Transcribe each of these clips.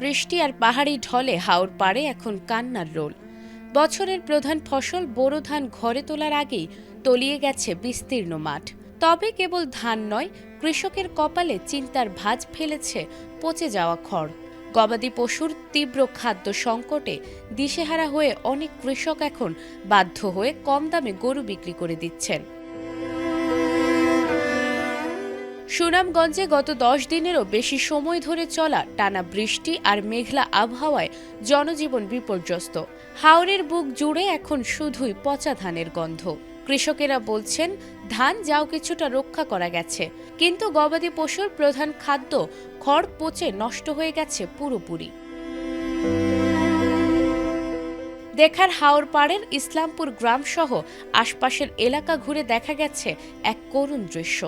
বৃষ্টি আর পাহাড়ি ঢলে হাওর পাড়ে এখন কান্নার রোল। বছরের প্রধান ফসল বোরো ধান ঘরে তোলার আগেই তলিয়ে গেছে বিস্তীর্ণ মাঠ। তবে কেবল ধান নয়, কৃষকের কপালে চিন্তার ভাঁজ ফেলেছে পচে যাওয়া খড়। গবাদি পশুর তীব্র খাদ্য সংকটে দিশেহারা হয়ে অনেক কৃষক এখন বাধ্য হয়ে কম দামে গরু বিক্রি করে দিচ্ছেন। সুনামগঞ্জে গত 10 দিনেরও বেশি সময় ধরে চলা টানা বৃষ্টি আর মেঘলা আবহাওয়ায় জনজীবন বিপর্যস্ত। হাওরের বুক জুড়ে এখন শুধুই পচা ধানের গন্ধ। কৃষকেরা বলছেন ধান যাও কিছুটা রক্ষা করা গেছে, কিন্তু গবাদি পশুর প্রধান খাদ্য খড় পচে নষ্ট হয়ে গেছে পুরোপুরি। দেখার হাওর পাড়ের ইসলামপুর গ্রাম সহ আশপাশের এলাকা ঘুরে দেখা গেছে এক করুণ দৃশ্য।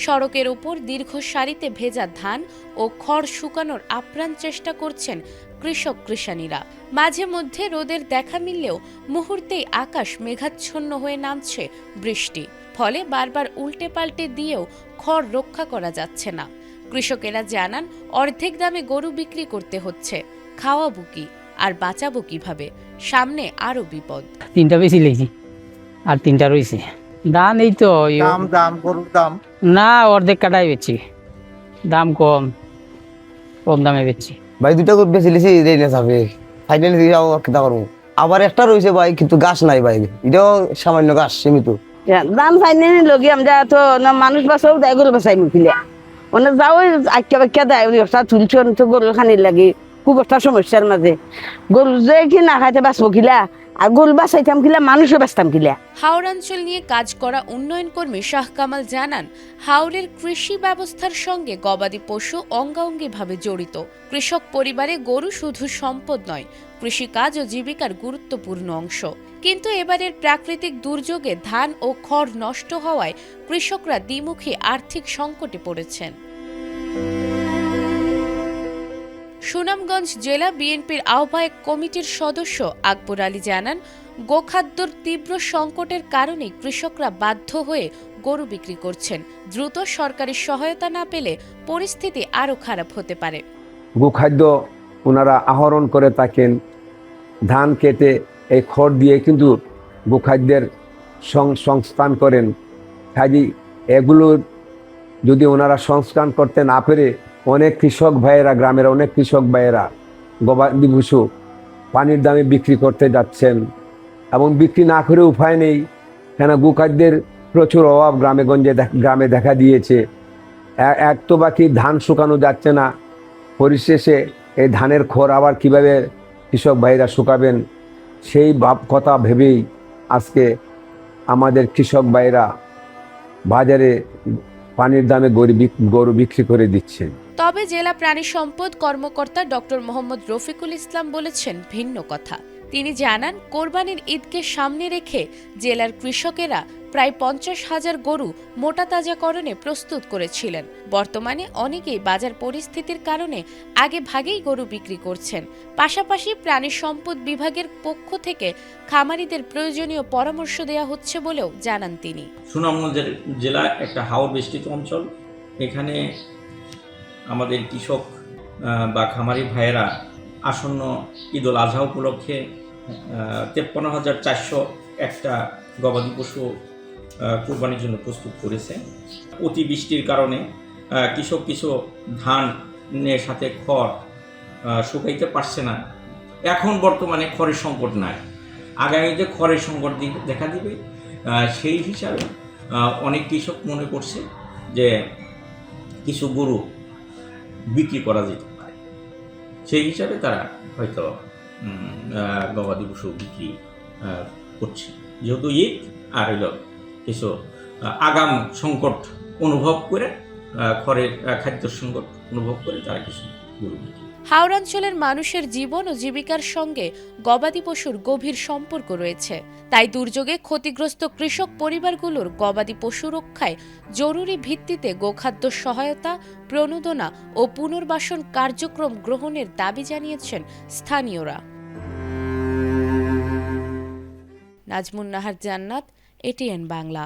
সড়কের উপর দীর্ঘ সারিতে ভেজা ধান ও খড় শুকানোর আপ্রাণ চেষ্টা করছেন কৃষক কৃষানীরা। মাঝে মধ্যে রোদের দেখা মিললেও মুহূর্তেই আকাশ মেঘাচ্ছন্ন হয়ে নামছে বৃষ্টি, ফলে বারবার উল্টে পাল্টে দিয়েও খড় রক্ষা করা যাচ্ছে না। কৃষকেরা জানান অর্ধেক দামে গরু বিক্রি করতে হচ্ছে। খাওয়াবো কি আর বাঁচাবো কিভাবে? সামনে আরো বিপদ। 3টা বেশি লেগেছি আর 3টা রয়েছে। ধান এই তো গরুর দাম না, অর্ধেক কাটাই বেচছি, দাম কম দামে বেচছি। ভাই 2টা গরু বেশি লিছি রে না যাবে ফাইনালি যাও কিটা করব। আবার একটা রয়েছে ভাই, কিন্তু গাছ নাই ভাই, এটাও সামান্য গাছ সীমিত। দাম ফাইনালি লগি আমরা তো না মানুষ বাসাও দেয় গরু বাসাই মুখিলে ওনা যাও আটকা বাক্কা দেয় একটা তুলছি তো গরু খানির লাগে খুব একটা সমস্যার মাঝে। গরু যে কি না খাইতে বাঁচবো কিলা আর গরু বাঁচাইতাম কিলা মানুষও বাঁচতাম কিলা। হাওর অঞ্চল নিয়ে কাজ করা উন্নয়ন কর্মী শাহ কামাল জানান হাওরের কৃষি ব্যবস্থার সঙ্গে গবাদি পশু অঙ্গাঙ্গিভাবে জড়িত। কৃষক পরিবারে গরু শুধু সম্পদ নয়, কৃষিকাজ ও জীবিকার গুরুত্বপূর্ণ অংশ। কিন্তু এবারের প্রাকৃতিক দুর্যোগে ধান ও খড় নষ্ট হওয়ায় কৃষকরা দ্বিমুখী আর্থিক সংকটে পড়েছেন। সুনামগঞ্জ জেলা বিএনপির আহ্বায়ক কমিটির সদস্য আকবর আলী জানান গোখাদ্যর তীব্র সংকটের কারণে কৃষকরা বাধ্য হয়ে গরু বিক্রি করছেন। দ্রুত সরকারি সহায়তা না পেলে পরিস্থিতি আরও খারাপ হতে পারে। গোখাদ্য ওনারা আহরণ করে থাকেন, ধান কেটে এই খড় দিয়ে কিন্তু গোখাদ্যের সংস্থান করেন। কাজে এগুলোর যদি ওনারা সংস্থান করতে না পেরে অনেক কৃষক ভাইয়েরা, গ্রামের অনেক কৃষক ভাইয়েরা গবাদি পশু পানির দামে বিক্রি করতে যাচ্ছেন এবং বিক্রি না করে উপায় নেই, কেন গোখাদ্যের প্রচুর অভাব গ্রামে দেখা দিয়েছে। এক তো বাকি ধান শুকানো যাচ্ছে না, পরিশেষে এই ধানের খড় আবার কিভাবে কৃষক ভাইরা শুকাবেন, সেই কথা ভেবেই আজকে আমাদের কৃষক ভাইরা বাজারে পানির দামে গরু বিক্রি করে দিচ্ছেন। তবে জেলা প্রাণী সম্পদ কর্মকর্তা ডক্টর মোহাম্মদ রফিকুল ইসলাম বলেছেন ভিন্ন কথা। তিনি জানান কোরবানির ঈদকে সামনে রেখে জেলার কৃষকেরা প্রায় 50,000 গরু মোটা তাজাকরণে প্রস্তুত করেছিলেন। বর্তমানে অনেকেই বাজার পরিস্থিতির কারণে আগে ভাগেই গরু বিক্রি করছেন। পাশাপাশি প্রাণী সম্পদ বিভাগের পক্ষ থেকে খামারিদের প্রয়োজনীয় পরামর্শ দেওয়া হচ্ছে বলেও জানান তিনি। সুনামগঞ্জ জেলা একটা হাওর বেষ্টিত অঞ্চল। এখানে আমাদের কৃষক বা খামারি ভাইয়েরা আসন্ন ঈদ উল আজহা উপলক্ষে 53,400 একটা গবাদি পশু কোরবানির জন্য প্রস্তুত করেছে। অতিবৃষ্টির কারণে কৃষক কিছু ধানের সাথে খড় শুকাইতে পারছে না। এখন বর্তমানে খড়ের সংকট নাই, আগামীতে খড়ের সংকট দেখা দিবে। সেই হিসাবে অনেক কৃষক মনে করছে যে কিছু গরু বিক্রি করা যেতে পারে, সেই হিসাবে তারা হয়তো গবাদি পশু বিক্রি করছে। যেহেতু ঈদ আর হইল কিছু আগাম সংকট অনুভব করে, খড়ের খাদ্য সংকট অনুভব করে তারা কিছু গরু বিক্রি। হাওড়াঞ্চলের মানুষের জীবন ও জীবিকার সঙ্গে গবাদি পশুর গভীর সম্পর্ক রয়েছে। তাই দুর্যোগে ক্ষতিগ্রস্ত কৃষক পরিবারগুলোর গবাদি পশু রক্ষায় জরুরি ভিত্তিতে গোখাদ্য সহায়তা, প্রণোদনা ও পুনর্বাসন কার্যক্রম গ্রহণের দাবি জানিয়েছেন স্থানীয়রা। নাজমুন নাহার জান্নাত, এটিএন বাংলা।